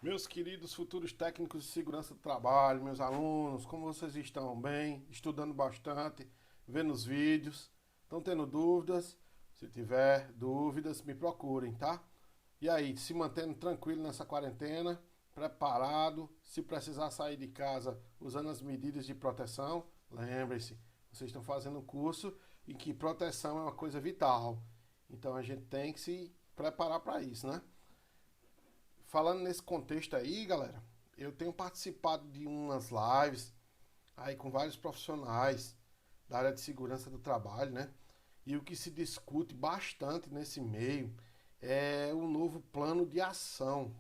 Meus queridos futuros técnicos de segurança do trabalho, meus alunos, como vocês estão? Bem? Estudando bastante, vendo os vídeos, estão tendo dúvidas? Se tiver dúvidas, me procurem, tá? E aí, se mantendo tranquilo nessa quarentena, preparado, se precisar sair de casa usando as medidas de proteção, lembrem-se, vocês estão fazendo um curso em que proteção é uma coisa vital. Então a gente tem que se preparar para isso, né? Falando nesse contexto aí, galera, eu tenho participado de umas lives aí com vários profissionais da área de segurança do trabalho, né? E o que se discute bastante nesse meio é o novo plano de ação.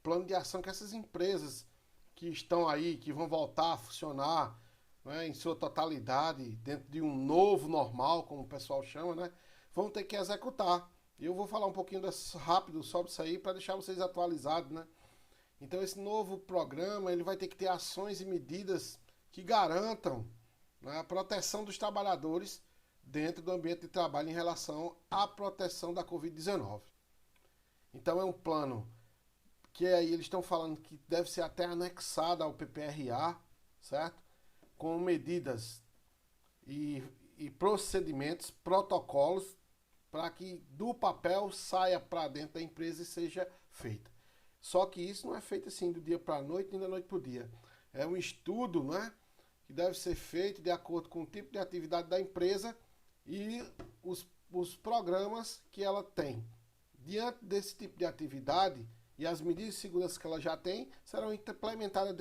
Plano de ação que essas empresas que estão aí, que vão voltar a funcionar, né, em sua totalidade, dentro de um novo normal, como o pessoal chama, né? Vão ter que executar. E eu vou falar um pouquinho rápido sobre isso aí para deixar vocês atualizados, né? Então esse novo programa ele vai ter que ter ações e medidas que garantam, né, a proteção dos trabalhadores dentro do ambiente de trabalho em relação à proteção da Covid-19. Então é um plano que aí eles estão falando que deve ser até anexado ao PPRA, certo? Com medidas e, e procedimentos, protocolos para que do papel saia para dentro da empresa e seja feita. Só que isso não é feito assim do dia para a noite nem da noite para o dia. É um estudo, né, que deve ser feito de acordo com o tipo de atividade da empresa e os programas que ela tem. Diante desse tipo de atividade e as medidas de segurança que ela já tem, serão implementadas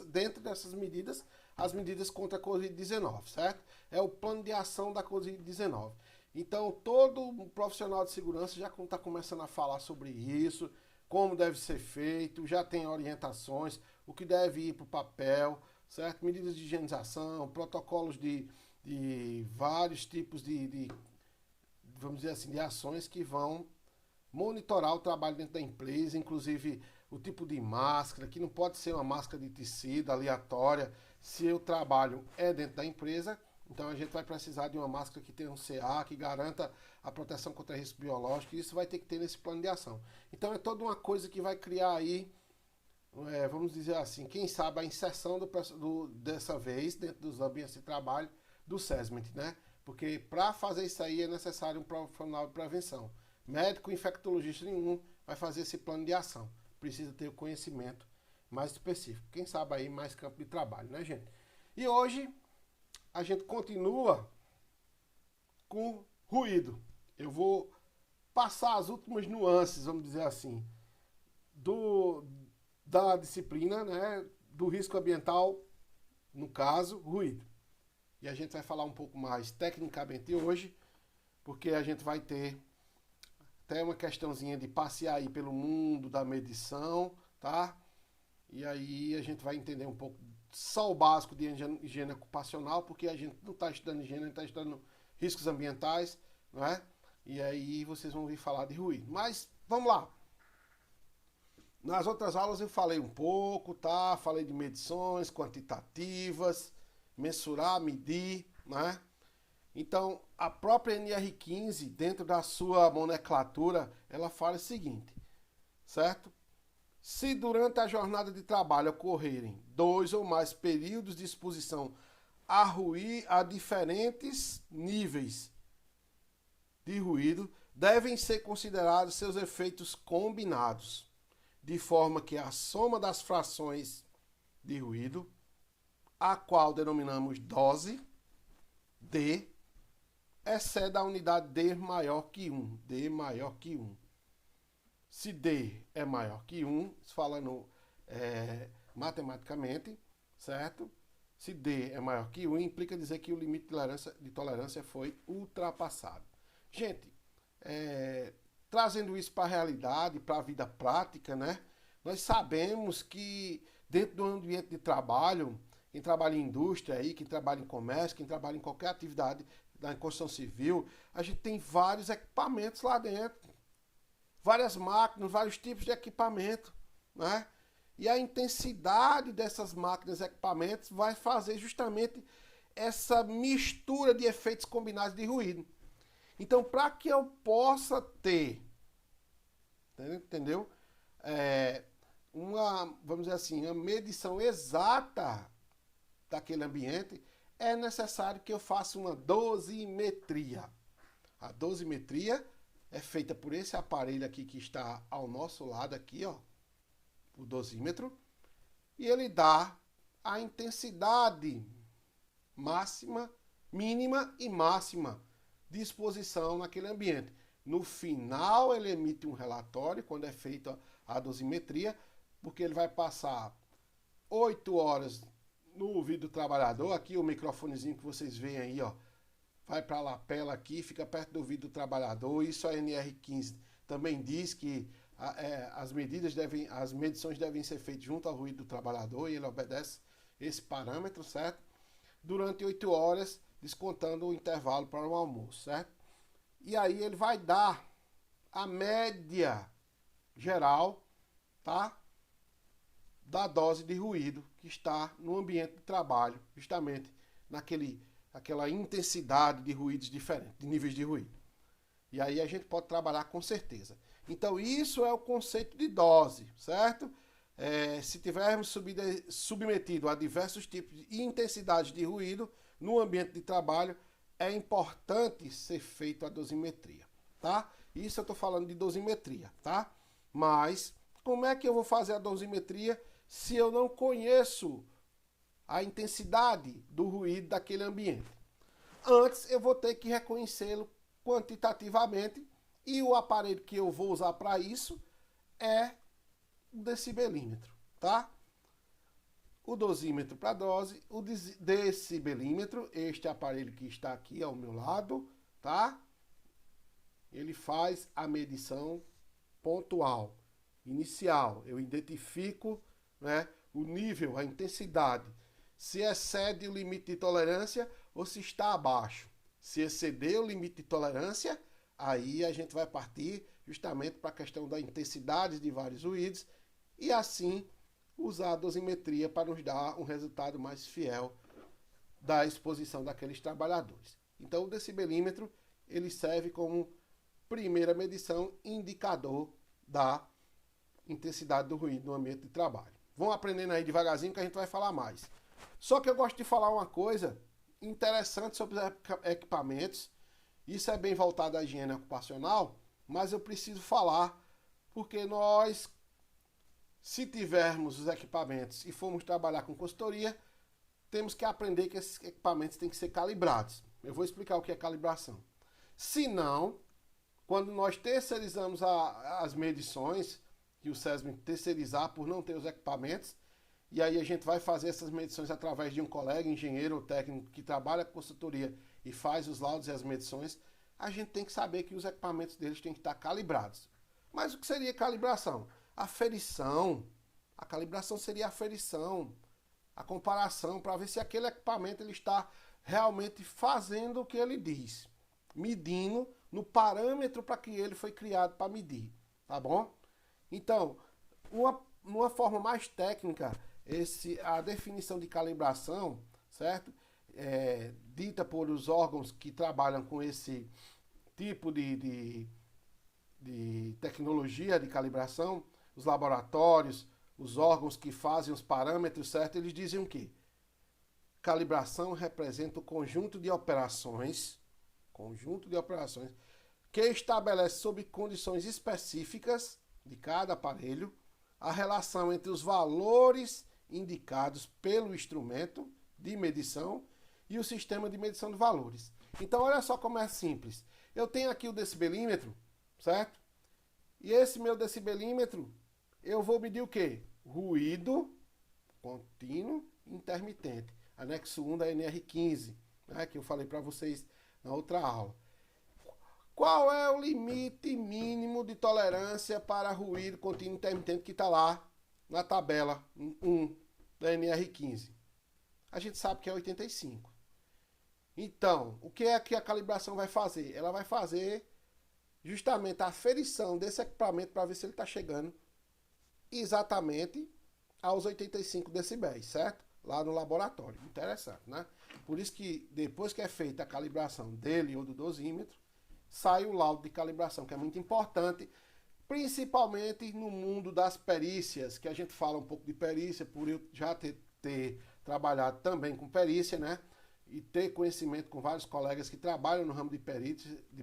dentro dessas medidas as medidas contra a Covid-19, certo? É o plano de ação da Covid-19. Então, todo profissional de segurança já está começando a falar sobre isso, como deve ser feito, já tem orientações, o que deve ir para o papel, certo? Medidas de higienização, protocolos de vários tipos vamos dizer assim, de ações que vão monitorar o trabalho dentro da empresa, inclusive o tipo de máscara, que não pode ser uma máscara de tecido aleatória. Se o trabalho é dentro da empresa, então a gente vai precisar de uma máscara que tenha um CA, que garanta a proteção contra risco biológico, e isso vai ter que ter nesse plano de ação. Então é toda uma coisa que vai criar aí, vamos dizer assim, quem sabe a inserção dessa vez dentro dos ambientes de trabalho do SESMIT, né? Porque para fazer isso aí é necessário um profissional de prevenção. Médico infectologista nenhum vai fazer esse plano de ação. Precisa ter o conhecimento mais específico. Quem sabe aí mais campo de trabalho, né, gente? E hoje a gente continua com ruído. Eu vou passar as últimas nuances, vamos dizer assim, do da disciplina, né, do risco ambiental, no caso, ruído. E a gente vai falar um pouco mais tecnicamente hoje, porque a gente vai ter até uma questãozinha de passear aí pelo mundo da medição, tá? E aí a gente vai entender um pouco só o básico de higiene ocupacional, porque a gente não está estudando higiene, a gente está estudando riscos ambientais, não é? E aí vocês vão ouvir falar de ruído. Mas vamos lá. Nas outras aulas eu falei um pouco, tá? Falei de medições quantitativas, mensurar, medir, né? Então, a própria NR15, dentro da sua nomenclatura, ela fala o seguinte, certo? Se durante a jornada de trabalho ocorrerem dois ou mais períodos de exposição a diferentes níveis de ruído, devem ser considerados seus efeitos combinados, de forma que a soma das frações de ruído, a qual denominamos dose, D, excede a unidade D maior que 1. D maior que 1. Se D é maior que 1, falando matematicamente, certo? Se D é maior que 1, implica dizer que o limite de tolerância foi ultrapassado. Gente, trazendo isso para a realidade, para a vida prática, né? Nós sabemos que dentro do ambiente de trabalho, quem trabalha em indústria aí, quem trabalha em comércio, quem trabalha em qualquer atividade da construção civil, a gente tem vários equipamentos lá dentro, várias máquinas, vários tipos de equipamento, né? E a intensidade dessas máquinas e equipamentos vai fazer justamente essa mistura de efeitos combinados de ruído. Então, para que eu possa ter, entendeu? vamos dizer assim, uma medição exata daquele ambiente, é necessário que eu faça uma dosimetria. A dosimetria é feita por esse aparelho aqui que está ao nosso lado aqui, ó, o dosímetro, e ele dá a intensidade máxima, mínima e máxima de exposição naquele ambiente. No final, ele emite um relatório, quando é feita a dosimetria, porque ele vai passar 8 horas no ouvido do trabalhador. Aqui o microfonezinho que vocês veem aí, ó, vai para a lapela aqui, fica perto do ouvido do trabalhador. Isso a NR15 também diz que as medições devem ser feitas junto ao ruído do trabalhador, e ele obedece esse parâmetro, certo? Durante 8 horas, descontando o intervalo para o almoço, certo? E aí ele vai dar a média geral, tá? Da dose de ruído que está no ambiente de trabalho, justamente aquela intensidade de ruídos diferentes, de níveis de ruído. E aí a gente pode trabalhar com certeza. Então isso é o conceito de dose, certo? Se tivermos submetido a diversos tipos de intensidades de ruído no ambiente de trabalho, é importante ser feito a dosimetria, tá? Isso eu estou falando de dosimetria, tá? Mas como é que eu vou fazer a dosimetria se eu não conheço a intensidade do ruído daquele ambiente? Antes eu vou ter que reconhecê-lo quantitativamente, e o aparelho que eu vou usar para isso é o decibelímetro, tá? O dosímetro para dose, o decibelímetro, este aparelho que está aqui ao meu lado, tá? Ele faz a medição pontual, inicial. Eu identifico, né, o nível, a intensidade, se excede o limite de tolerância ou se está abaixo. Se exceder o limite de tolerância, aí a gente vai partir justamente para a questão da intensidade de vários ruídos e assim usar a dosimetria para nos dar um resultado mais fiel da exposição daqueles trabalhadores. Então o decibelímetro ele serve como primeira medição, indicador da intensidade do ruído no ambiente de trabalho. Vão aprendendo aí devagarzinho que a gente vai falar mais. Só que eu gosto de falar uma coisa interessante sobre os equipamentos. Isso é bem voltado à higiene ocupacional, mas eu preciso falar porque nós, se tivermos os equipamentos e formos trabalhar com consultoria, temos que aprender que esses equipamentos têm que ser calibrados. Eu vou explicar o que é calibração. Se não, quando nós terceirizamos as medições, que o SESB terceirizar por não ter os equipamentos, e aí a gente vai fazer essas medições através de um colega, engenheiro ou técnico que trabalha com consultoria e faz os laudos e as medições, a gente tem que saber que os equipamentos deles têm que estar calibrados. Mas o que seria calibração? Aferição. A calibração seria a aferição, a comparação, para ver se aquele equipamento ele está realmente fazendo o que ele diz, medindo no parâmetro para que ele foi criado para medir, tá bom? Então, uma forma mais técnica, a definição de calibração, certo? Dita por os órgãos que trabalham com esse tipo de tecnologia de calibração, os laboratórios, os órgãos que fazem os parâmetros, certo? Eles dizem o quê? Calibração representa o conjunto de operações que estabelece sob condições específicas de cada aparelho a relação entre os valores indicados pelo instrumento de medição e o sistema de medição de valores. Então, olha só como é simples. Eu tenho aqui o decibelímetro, certo? E esse meu decibelímetro, eu vou medir o quê? Ruído contínuo intermitente. Anexo 1 da NR15, né, que eu falei para vocês na outra aula. Qual é o limite mínimo de tolerância para ruído contínuo intermitente que está lá na tabela 1 da NR15? A gente sabe que é 85. Então, o que é que a calibração vai fazer? Ela vai fazer justamente a aferição desse equipamento para ver se ele está chegando exatamente aos 85 decibéis, certo? Lá no laboratório. Interessante, né? Por isso que depois que é feita a calibração dele ou do dosímetro, sai o laudo de calibração, que é muito importante principalmente no mundo das perícias, que a gente fala um pouco de perícia, por eu já ter trabalhado também com perícia, né? E ter conhecimento com vários colegas que trabalham no ramo de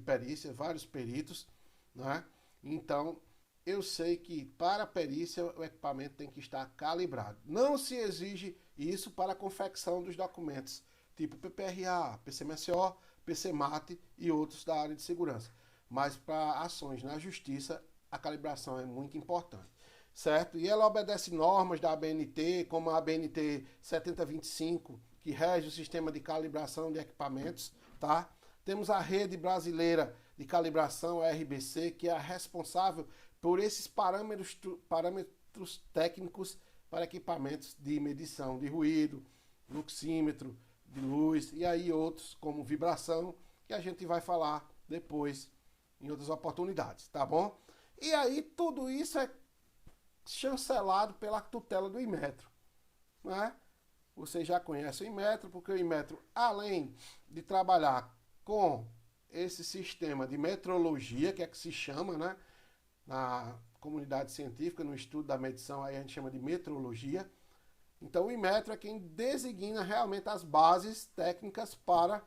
perícia, vários peritos, né? Então, eu sei que para a perícia o equipamento tem que estar calibrado. Não se exige isso para a confecção dos documentos, tipo PPRA, PCMSO, PCMAT e outros da área de segurança. Mas para ações na justiça, a calibração é muito importante, certo? E ela obedece normas da ABNT, como a ABNT 7025, que rege o sistema de calibração de equipamentos, tá? Temos a Rede Brasileira de Calibração, a RBC, que é a responsável por esses parâmetros técnicos para equipamentos de medição de ruído, luxímetro, de luz e aí outros como vibração, que a gente vai falar depois em outras oportunidades, tá bom? E aí tudo isso é chancelado pela tutela do Inmetro, né? Você já conhece o Inmetro, porque o Inmetro, além de trabalhar com esse sistema de metrologia, que é que se chama, né? Na comunidade científica, no estudo da medição, aí a gente chama de metrologia. Então o Inmetro é quem designa realmente as bases técnicas para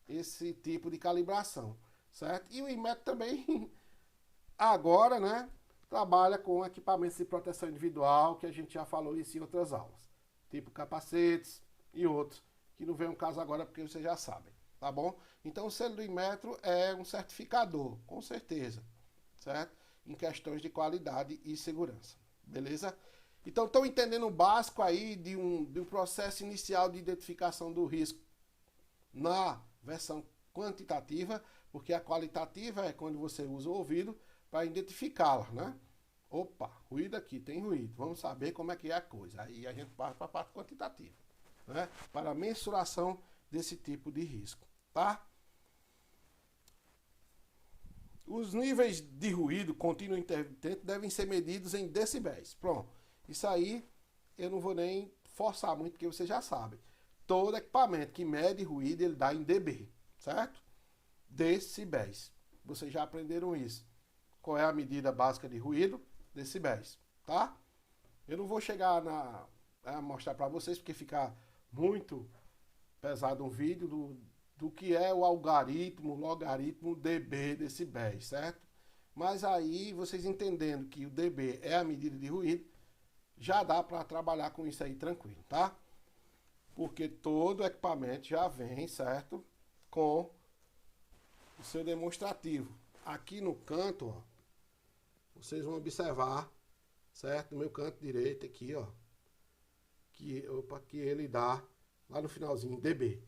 esse tipo de calibração, certo? E o Inmetro também, agora, né, trabalha com equipamentos de proteção individual, que a gente já falou isso em outras aulas, tipo capacetes e outros, que não vem um caso agora porque vocês já sabem, tá bom? Então o selo do Inmetro é um certificador, com certeza, certo? Em questões de qualidade e segurança, beleza? Então estão entendendo o básico aí de um processo inicial de identificação do risco na versão quantitativa, porque a qualitativa é quando você usa o ouvido para identificá-la, né? Opa, ruído aqui, tem ruído, vamos saber como é que é a coisa. Aí a gente parte para a parte quantitativa, né? Para a mensuração desse tipo de risco, tá? Os níveis de ruído contínuo intermitente devem ser medidos em decibéis. Pronto. Isso aí eu não vou nem forçar muito, porque você já sabe. Todo equipamento que mede ruído, ele dá em dB, certo? Decibéis. Vocês já aprenderam isso. Qual é a medida básica de ruído? Decibéis, tá? Eu não vou chegar a mostrar para vocês, porque fica muito pesado um vídeo do que é o algoritmo, logaritmo dB decibéis, certo? Mas aí, vocês entendendo que o dB é a medida de ruído, já dá para trabalhar com isso aí tranquilo, tá? Porque todo equipamento já vem, certo? Com o seu demonstrativo. Aqui no canto, ó, vocês vão observar, certo? No meu canto direito aqui, ó, que ele dá lá no finalzinho dB,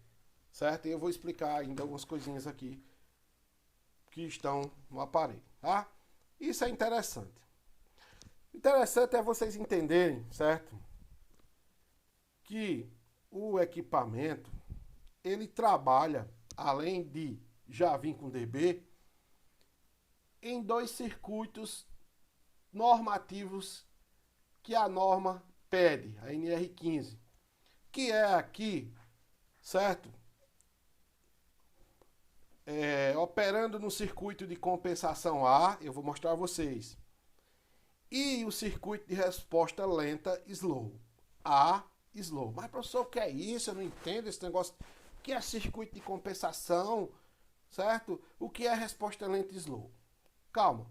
certo? E eu vou explicar ainda algumas coisinhas aqui que estão no aparelho, tá? Isso é interessante. Interessante é vocês entenderem, certo? Que o equipamento, ele trabalha, além de já vir com dB, em dois circuitos normativos que a norma pede, a NR15, que é aqui, certo? Operando no circuito de compensação A, eu vou mostrar a vocês, e o circuito de resposta lenta slow, A slow. Mas professor, o que é isso? Eu não entendo esse negócio. O que é circuito de compensação, certo? O que é resposta lenta slow? Calma.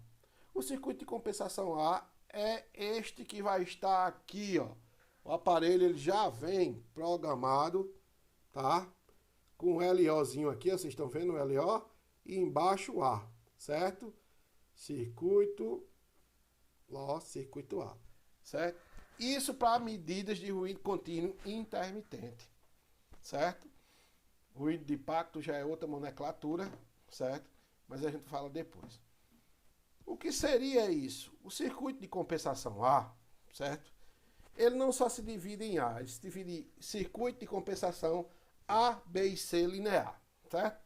O circuito de compensação A é este que vai estar aqui, ó. O aparelho ele já vem programado, tá? Com o LOzinho aqui, ó, vocês estão vendo o LO? E embaixo o A, certo? Circuito A, certo? Isso para medidas de ruído contínuo e intermitente, certo? Ruído de impacto já é outra nomenclatura, certo? Mas a gente fala depois. O que seria isso? O circuito de compensação A, certo? Ele não só se divide em A, ele se divide em circuito de compensação A, B e C linear, certo?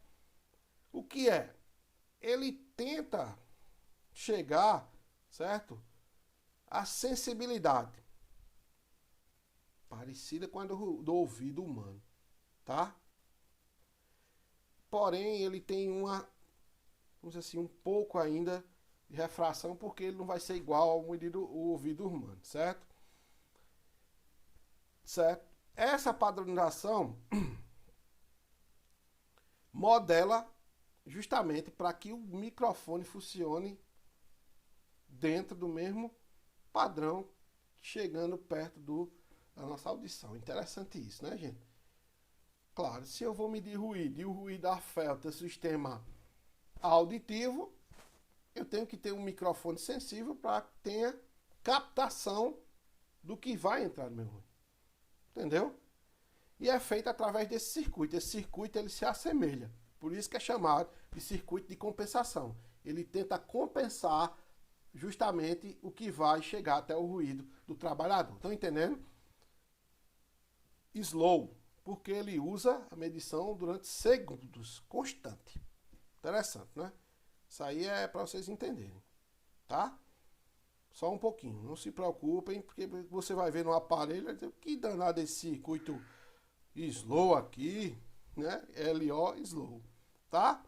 O que é? Ele tenta chegar, certo? A sensibilidade parecida com a do ouvido humano, tá? Porém, ele tem vamos dizer assim, um pouco ainda de refração, porque ele não vai ser igual ao medido o ouvido humano, certo? Certo? Essa padronização modela justamente para que o microfone funcione dentro do mesmo padrão, chegando perto da nossa audição. Interessante isso, né, gente? Claro, se eu vou medir ruído e o ruído afeta o sistema auditivo, eu tenho que ter um microfone sensível para que tenha captação do que vai entrar no meu ruído. Entendeu? E é feito através desse circuito. Esse circuito ele se assemelha. Por isso que é chamado de circuito de compensação. Ele tenta compensar justamente o que vai chegar até o ruído do trabalhador. Estão entendendo? Slow, porque ele usa a medição durante segundos, constante. Interessante, né? Isso aí é para vocês entenderem, tá? Só um pouquinho, não se preocupem, porque você vai ver no aparelho, que danado esse circuito slow aqui, né? LO slow, tá?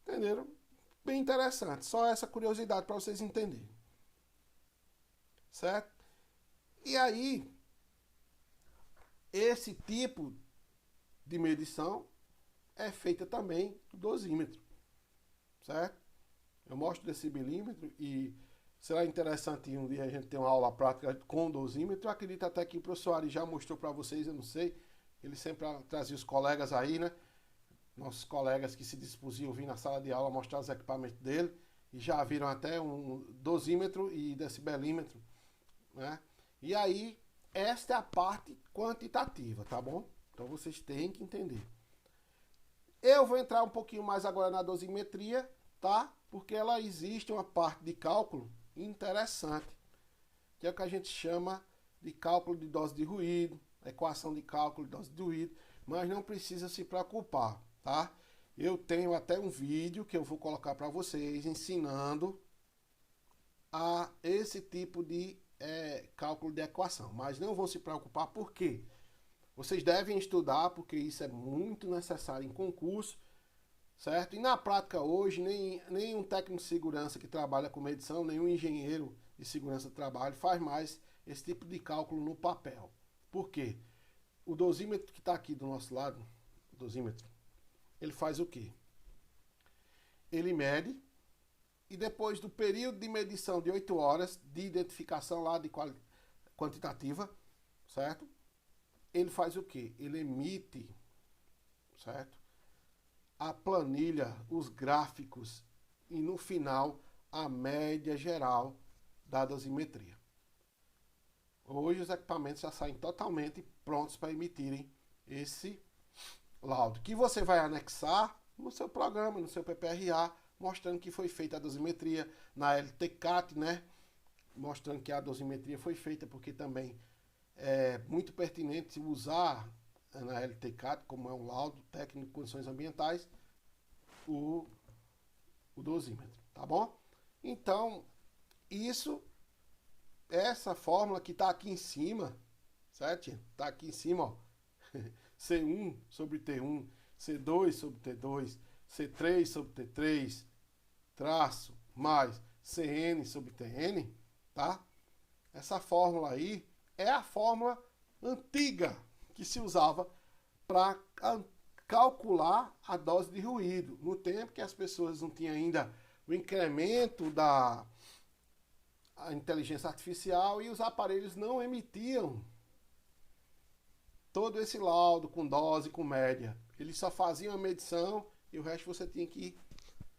Entenderam? Bem interessante, só essa curiosidade para vocês entenderem, certo? E aí, esse tipo de medição é feita também do dosímetro, certo? Eu mostro o decibelímetro e será interessante um dia a gente ter uma aula prática com o dosímetro. Eu acredito até que o professor Ari já mostrou para vocês, eu não sei. Ele sempre trazia os colegas aí, né? Nossos colegas que se dispusiam a vir na sala de aula mostrar os equipamentos dele. E já viram até um dosímetro e decibelímetro, né? E aí, esta é a parte quantitativa, tá bom? Então vocês têm que entender. Eu vou entrar um pouquinho mais agora na dosimetria, tá? Porque ela existe uma parte de cálculo interessante, que é o que a gente chama de cálculo de dose de ruído, equação de cálculo de dose de ruído, mas não precisa se preocupar, tá? Eu tenho até um vídeo que eu vou colocar para vocês ensinando a esse tipo de cálculo de equação, mas não vão se preocupar porque vocês devem estudar, porque isso é muito necessário em concurso, certo? E na prática hoje, nem um técnico de segurança que trabalha com medição, nem um engenheiro de segurança de trabalho faz mais esse tipo de cálculo no papel. Por quê? O dosímetro que está aqui do nosso lado, o dosímetro, ele faz o quê? Ele mede e depois do período de medição de 8 horas de identificação lá de quantitativa, certo? Ele faz o quê? Ele emite, certo? A planilha, os gráficos e no final a média geral da dosimetria. Hoje os equipamentos já saem totalmente prontos para emitirem esse laudo, que você vai anexar no seu programa, no seu PPRA, mostrando que foi feita a dosimetria, na LTCAT, né? Mostrando que a dosimetria foi feita, porque também é muito pertinente usar na LTCAT, como é um laudo técnico de condições ambientais, o dosímetro, tá bom? Então, essa fórmula que está aqui em cima, certo? Está aqui em cima, ó. C1 sobre T1, C2 sobre T2, C3 sobre T3, traço, mais CN sobre TN, tá? Essa fórmula aí é a fórmula antiga que se usava para calcular a dose de ruído, no tempo que as pessoas não tinham ainda o incremento da inteligência artificial e os aparelhos não emitiam todo esse laudo com dose, com média. Eles só faziam a medição e o resto você tinha que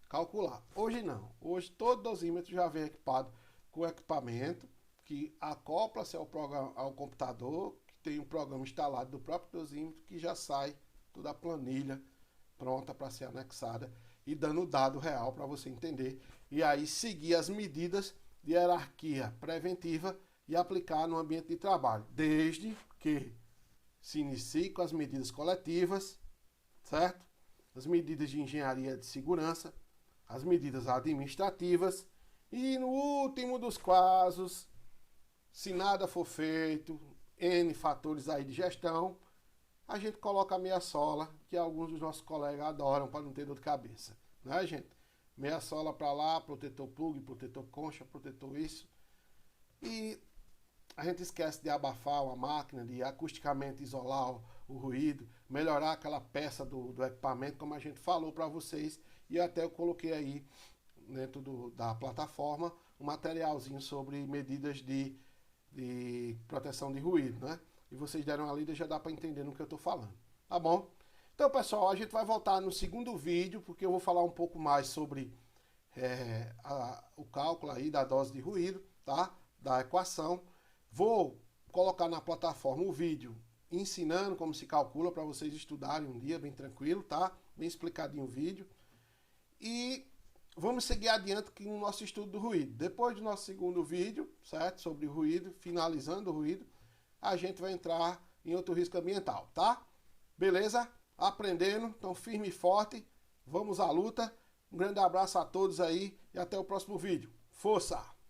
calcular. Hoje não. Hoje todo dosímetro já vem equipado com equipamento que acopla-se ao computador, que tem um programa instalado do próprio dosímetro que já sai toda a planilha pronta para ser anexada e dando o dado real para você entender. E aí seguir as medidas de hierarquia preventiva e aplicar no ambiente de trabalho, desde que se inicie com as medidas coletivas, certo? As medidas de engenharia de segurança, as medidas administrativas e, no último dos casos, se nada for feito, N fatores aí de gestão, a gente coloca a meia sola, que alguns dos nossos colegas adoram para não ter dor de cabeça, né, gente? meia sola para lá, protetor plug, protetor concha, protetor isso. E a gente esquece de abafar uma máquina, de acusticamente isolar o ruído, melhorar aquela peça do equipamento, como a gente falou para vocês. E até eu coloquei aí dentro da plataforma um materialzinho sobre medidas de proteção de ruído, né? E vocês deram uma lida, já dá para entender no que eu estou falando, tá bom? Então, pessoal, a gente vai voltar no segundo vídeo, porque eu vou falar um pouco mais sobre o cálculo aí da dose de ruído, tá? Da equação. Vou colocar na plataforma o vídeo ensinando como se calcula para vocês estudarem um dia bem tranquilo, tá? Bem explicadinho o vídeo. E vamos seguir adiante com o nosso estudo do ruído. Depois do nosso segundo vídeo, certo? Sobre o ruído, finalizando o ruído, a gente vai entrar em outro risco ambiental, tá? Beleza? Aprendendo, então firme e forte, vamos à luta. Um grande abraço a todos aí e até o próximo vídeo. Força!